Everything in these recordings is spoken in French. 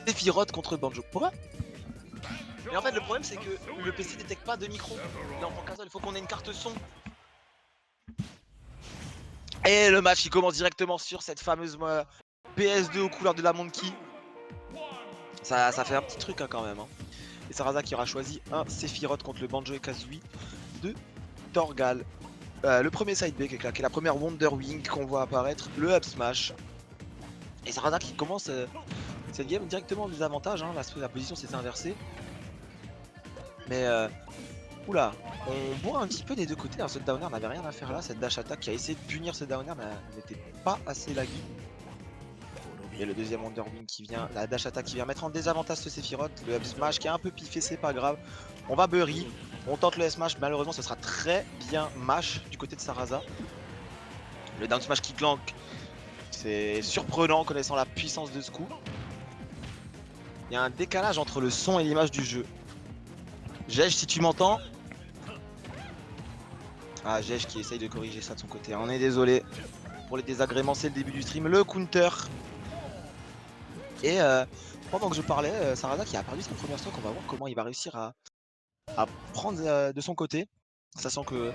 Sephiroth contre Banjo. Pourquoi? Mais en fait, le problème, c'est que le PC détecte pas de micro. Là, on prend qu'un seul, il faut qu'on ait une carte son. Et le match, il commence directement sur cette fameuse PS2 aux couleurs de la Monkey. Ça fait un petit truc hein, quand même. Hein. Et Sarasa qui aura choisi un Sephiroth contre le Banjo et Kazooie de Torgal. Le premier side B qui est claqué, la première Wonder Wing qu'on voit apparaître, le Up Smash. Et Sarasa qui commence cette game directement en désavantage. Hein. La position s'est inversée. Mais oula, on boit un petit peu des deux côtés. Alors, ce downer n'avait rien à faire là. Cette dash attack qui a essayé de punir ce downer n'était pas assez laggy. Il y a le deuxième Wonder Wing qui vient, la dash attack qui vient mettre en désavantage ce Sephiroth. Le up smash qui est un peu piffé, c'est pas grave. On va bury, on tente le smash. Malheureusement, ce sera très bien mash du côté de Sarasa. Le down smash qui clank, c'est surprenant connaissant la puissance de ce coup. Il y a un décalage entre le son et l'image du jeu. Jej, si tu m'entends. Ah, Jej qui essaye de corriger ça de son côté. On est désolé pour les désagréments, c'est le début du stream. Le counter. Et pendant que je parlais, Sarasa qui a perdu sa première stock, on va voir comment il va réussir à prendre de son côté. Sachant que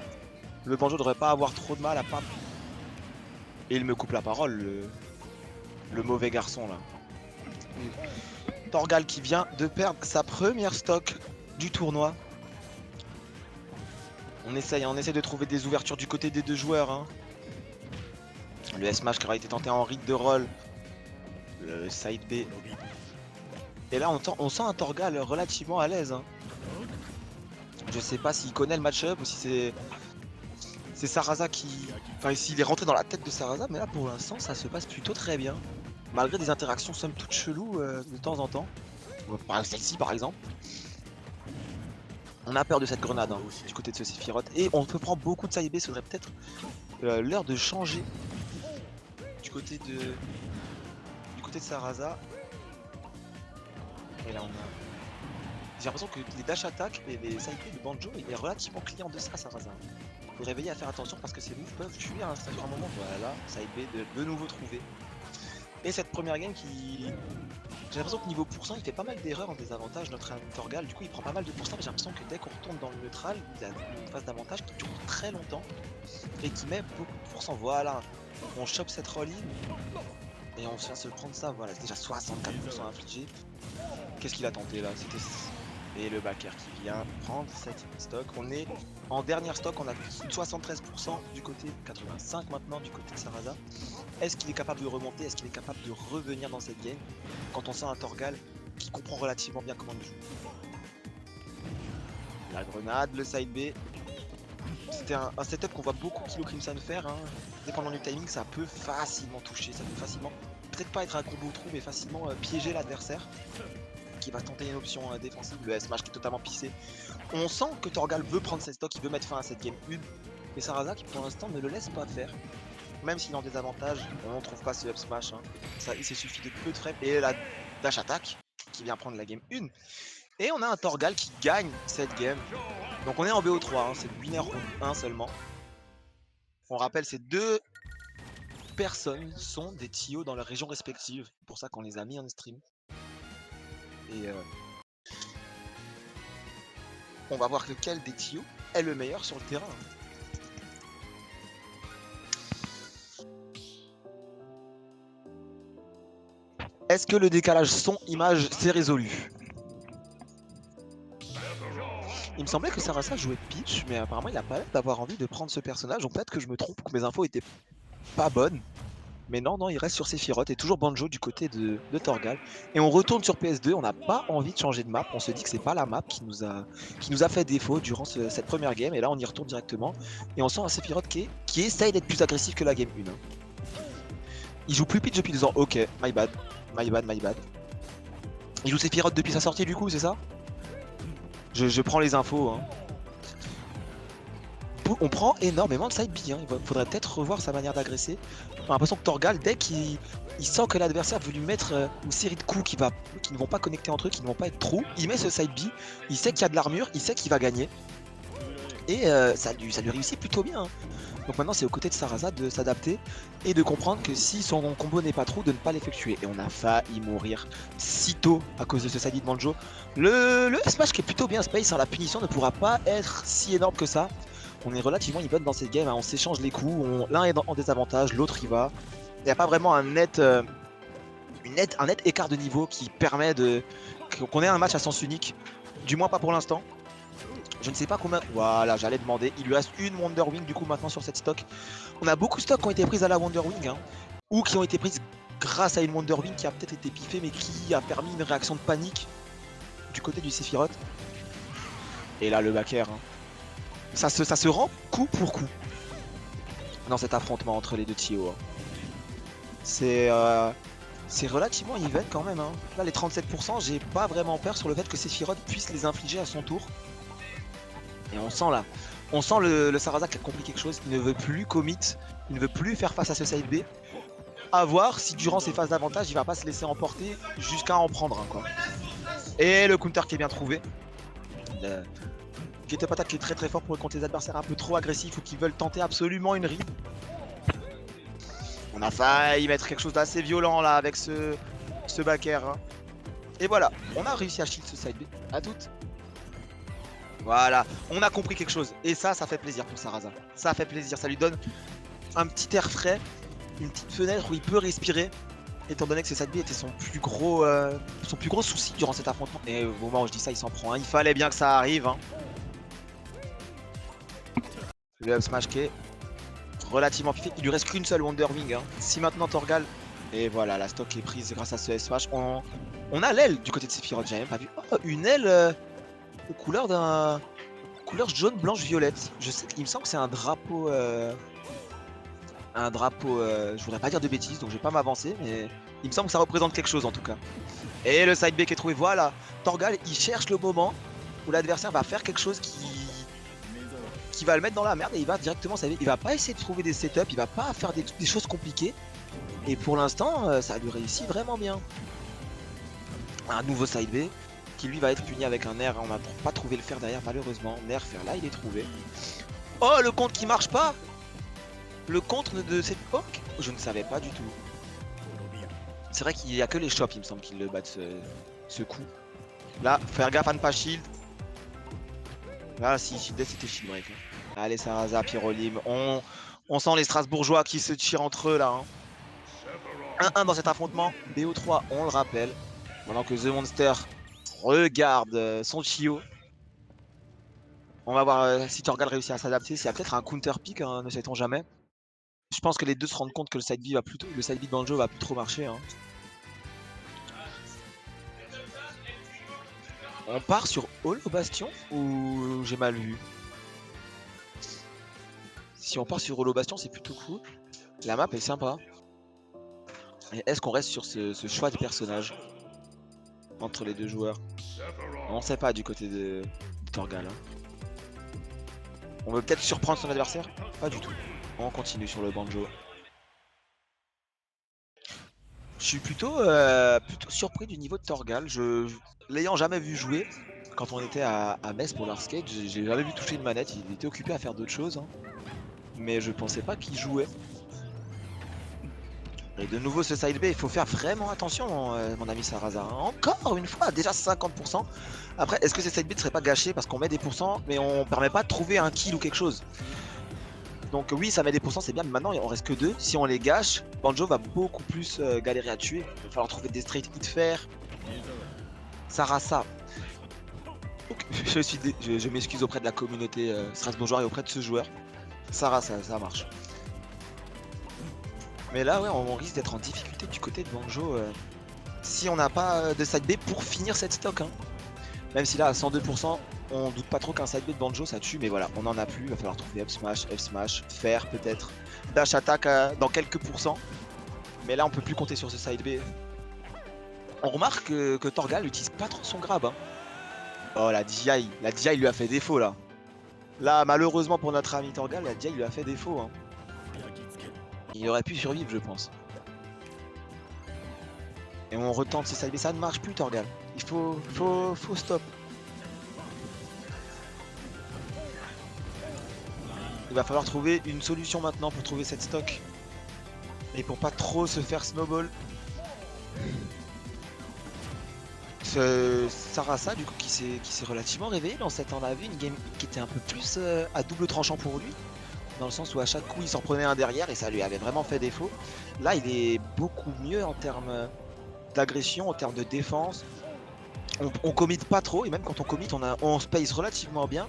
le Banjo ne devrait pas avoir trop de mal à pas. Et il me coupe la parole, le mauvais garçon là. Torgal qui vient de perdre sa première stock du tournoi. On essaye de trouver des ouvertures du côté des deux joueurs. Hein. Le S-Mash qui aura été tenté en read de roll. Le side B. Et là on sent un Torgal relativement à l'aise. Hein. Je sais pas s'il connaît le match-up ou si c'est Sarasa qui... Enfin s'il est rentré dans la tête de Sarasa, mais là pour l'instant ça se passe plutôt très bien. Malgré des interactions somme toute cheloues de temps en temps. Celle-ci par exemple. On a peur de cette grenade hein, du côté de ce Sephiroth. Et on peut prendre beaucoup de side B, ce serait peut-être l'heure de changer du côté de Sarasa. Et là on a... J'ai l'impression que les dash attack et les side B de Banjo il est relativement client de ça Sarasa. Faut réveiller à faire attention parce que ces moves peuvent tuer à un moment. Voilà, side B de nouveau trouvé. Et cette première game qui... J'ai l'impression que niveau pourcent il fait pas mal d'erreurs en désavantage notre ami Torgal, du coup il prend pas mal de pourcent mais j'ai l'impression que dès qu'on retourne dans le neutral, il a une phase d'avantage qui dure très longtemps et qui met beaucoup de pourcent. Voilà, on chope cette roll-in et on vient se prendre ça, voilà, c'est déjà 64% infligé. Qu'est-ce qu'il a tenté là? C'était... Et le backer qui vient prendre cette stock. On est en dernière stock, on a 73% du côté, 85 maintenant du côté de Sarasa. Est-ce qu'il est capable de remonter? Est-ce qu'il est capable de revenir dans cette game quand on sent un Torgal qui comprend relativement bien comment il joue? La grenade, le side B. C'était un setup qu'on voit beaucoup Kilo Crimson faire. Hein. Dépendant du timing, ça peut facilement toucher, ça peut facilement, peut-être pas être un combo trou, mais facilement piéger l'adversaire. Qui va tenter une option défensive, le S-Mash qui est totalement pissé. On sent que Torgal veut prendre cette stock, il veut mettre fin à cette game 1. Et Sarasa qui pour l'instant ne le laisse pas faire. Même s'il est en désavantage, on ne trouve pas ce up smash. Hein. Ça, il s'est suffi de peu de frappe. Et la dash attack qui vient prendre la game 1. Et on a un Torgal qui gagne cette game. Donc on est en BO3, hein. C'est le winner round 1 seulement. On rappelle, ces deux personnes sont des TIO dans leurs régions respectives. C'est pour ça qu'on les a mis en stream. Et on va voir lequel des TIO est le meilleur sur le terrain. Est-ce que le décalage son-image s'est résolu? Il me semblait que Sarasa jouait Peach, mais apparemment il a pas l'air d'avoir envie de prendre ce personnage, donc peut-être que je me trompe, que mes infos étaient pas bonnes. Mais non, il reste sur Sephiroth et toujours Banjo du côté de Torgal. Et on retourne sur PS2, on n'a pas envie de changer de map, on se dit que c'est pas la map qui nous a fait défaut durant cette première game. Et là on y retourne directement et on sent un Sephiroth qui essaye d'être plus agressif que la game 1. Hein. Il joue plus Peach depuis 2 ans, ok, my bad. Il joue Sephiroth depuis sa sortie du coup, c'est ça? Je prends les infos. Hein. On prend énormément de side B, hein. Il faudrait peut-être revoir sa manière d'agresser. J'ai l'impression que Torgal, dès qu'il sent que l'adversaire veut lui mettre une série de coups qui ne vont pas connecter entre eux, qui ne vont pas être trop, il met ce side B, il sait qu'il y a de l'armure, il sait qu'il va gagner. Et ça lui réussit plutôt bien. Hein. Donc maintenant c'est aux côtés de Sarasa de s'adapter et de comprendre que si son combo n'est pas trop, de ne pas l'effectuer. Et on a failli mourir si tôt à cause de ce side de Banjo. Le smash qui est plutôt bien space, hein, la punition ne pourra pas être si énorme que ça. On est relativement even dans cette game, hein, on s'échange les coups, l'un est en désavantage, l'autre y va. Il n'y a pas vraiment un net écart de niveau qui permet qu'on ait un match à sens unique. Du moins pas pour l'instant. Je ne sais pas combien. Voilà, j'allais demander. Il lui reste une Wonder Wing du coup maintenant sur cette stock. On a beaucoup de stocks qui ont été prises à la Wonder Wing. Hein, ou qui ont été prises grâce à une Wonder Wing qui a peut-être été piffée mais qui a permis une réaction de panique du côté du Sephiroth. Et là le backer. Hein. Ça se rend coup pour coup dans cet affrontement entre les deux Tio. Hein. C'est relativement even quand même. Hein. Là les 37%, j'ai pas vraiment peur sur le fait que Sephiroth puisse les infliger à son tour. Et on sent là, on sent le Sarasa qui a compris quelque chose, il ne veut plus commit, il ne veut plus faire face à ce side B. À voir si durant ces phases d'avantage, il va pas se laisser emporter jusqu'à en prendre un quoi. Et le counter qui est bien trouvé. Qui est attaque qui est très très fort pour contre les adversaires un peu trop agressifs ou qui veulent tenter absolument une ride. On a failli mettre quelque chose d'assez violent là avec ce backer. Hein. Et voilà, on a réussi à shield ce side B. À toutes. Voilà, on a compris quelque chose. Et ça fait plaisir pour Sarasa. Ça fait plaisir, ça lui donne un petit air frais, une petite fenêtre où il peut respirer. Étant donné que ce side B était son plus gros souci durant cet affrontement. Et au moment où je dis ça, il s'en prend un. Il fallait bien que ça arrive. Hein. Le up smash qui est relativement piffé. Il lui reste qu'une seule Wonder Wing. Hein. Si maintenant Torgal. Et voilà, la stock est prise grâce à ce S-Smash. On a l'aile du côté de Sephiroth, j'avais même pas vu. Oh, une aile aux couleurs couleur jaune, blanche, violette. Je sais qu'il me semble que c'est un drapeau. Je voudrais pas dire de bêtises, donc je vais pas m'avancer, mais il me semble que ça représente quelque chose en tout cas. Et le side B qui est trouvé, voilà. Torgal, il cherche le moment où l'adversaire va faire quelque chose qui va le mettre dans la merde et il va directement s'avérer. Il va pas essayer de trouver des setups, il va pas faire des choses compliquées. Et pour l'instant, ça lui réussit vraiment bien. Un nouveau side B qui lui va être puni avec un air. On n'a pas trouvé le fer derrière malheureusement. Nair fer là, il est trouvé. Oh, le contre qui marche pas. Le contre de cette poke, je ne savais pas du tout. C'est vrai qu'il n'y a que les shops, il me semble, qui le battent ce coup. Là, faire gaffe à ne pas shield. Là, si shieldait, c'était shield break. Allez, Sarasa, Pyrolim. On sent les Strasbourgeois qui se tirent entre eux là. Hein. 1-1 dans cet affrontement. BO3, on le rappelle. Pendant que The Monster regarde son Chio. On va voir si Torgal réussit à s'adapter. S'il y a peut-être un counter pick, hein, ne sait-on jamais. Je pense que les deux se rendent compte que le side B de Banjo va plus trop marcher. Hein. On part sur Holo Bastion ou j'ai mal vu? Si on part sur Holo Bastion, c'est plutôt cool. La map est sympa. Et est-ce qu'on reste sur ce choix de personnage entre les deux joueurs? On sait pas du côté de Torgal. Hein. On veut peut-être surprendre son adversaire? Pas du tout. On continue sur le Banjo. Je suis plutôt surpris du niveau de Torgal. L'ayant jamais vu jouer, quand on était à Metz pour l'Arcade, j'ai jamais vu toucher une manette. Il était occupé à faire d'autres choses. Hein. Mais je pensais pas qu'il jouait. Et de nouveau ce side B, il faut faire vraiment attention mon ami Sarasa. Encore une fois, déjà 50%. Après, est-ce que ces side B ne seraient pas gâchés parce qu'on met des pourcents mais on permet pas de trouver un kill ou quelque chose. Donc oui, ça met des pourcents, c'est bien, mais maintenant il en reste que 2. Si on les gâche, Banjo va beaucoup plus galérer à tuer. Il va falloir trouver des straight hits faire. Sarasa. Donc, je m'excuse auprès de la communauté strasbourgeoise et auprès de ce joueur. Sarasa, ça marche. Mais là, ouais, on risque d'être en difficulté du côté de Banjo si on n'a pas de side B pour finir cette stock. Hein. Même si là, à 102%, on doute pas trop qu'un side B de Banjo ça tue, mais voilà, on en a plus. Il va falloir trouver F smash, faire peut-être dash attack dans quelques pourcents. Mais là, on peut plus compter sur ce side B. On remarque que Torgal n'utilise pas trop son grab. Hein. Oh, la DI lui a fait défaut là. Là, malheureusement pour notre ami Torgal, la DI lui a fait défaut. Hein. Il aurait pu survivre, je pense. Et on retente ce side B, ça ne marche plus Torgal. Il faut stop. va falloir trouver une solution maintenant pour trouver cette stock. Et pour pas trop se faire snowball. Sarasa du coup qui s'est relativement réveillé dans cette. On a vu une game qui était un peu plus à double tranchant pour lui. Dans le sens où à chaque coup il s'en prenait un derrière et ça lui avait vraiment fait défaut. Là il est beaucoup mieux en termes d'agression, en termes de défense. On commit pas trop et même quand on commit on space relativement bien.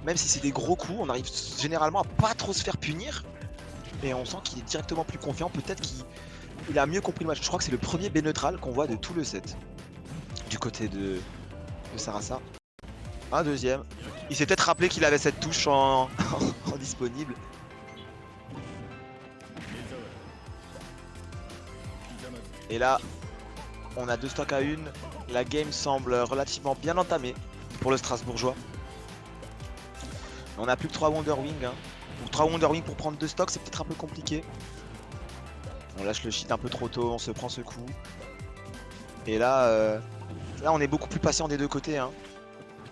Même si c'est des gros coups, on arrive généralement à pas trop se faire punir. Et on sent qu'il est directement plus confiant, peut-être qu'il a mieux compris le match. Je crois que c'est le premier B neutral qu'on voit de tout le set. Du côté de Sarasa. Un deuxième. Il s'est peut-être rappelé qu'il avait cette touche en disponible. Et là, on a 2 stocks à 1. La game semble relativement bien entamée pour le Strasbourgeois. On a plus que 3 Wonderwing. Hein. Donc 3 Wonderwing pour prendre 2 stocks, c'est peut-être un peu compliqué. On lâche le shit un peu trop tôt, on se prend ce coup. Et là, là on est beaucoup plus patient des deux côtés. Hein.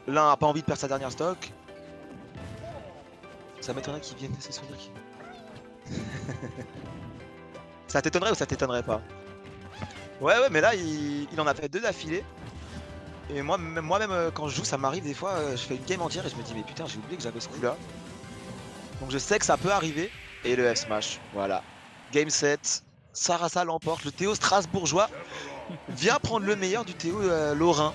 L'un a pas envie de perdre sa dernière stock. Ça m'étonnerait qu'il vienne se souvenir. Ça t'étonnerait ou ça t'étonnerait pas? Ouais, mais là il en a fait 2 d'affilée. Et moi-même quand je joue, ça m'arrive des fois, je fais une game entière et je me dis mais putain j'ai oublié que j'avais ce coup là. Donc je sais que ça peut arriver. Et le F-Smash, voilà. Game 7, Sarasa l'emporte. Le Théo strasbourgeois vient prendre le meilleur du Théo lorrain.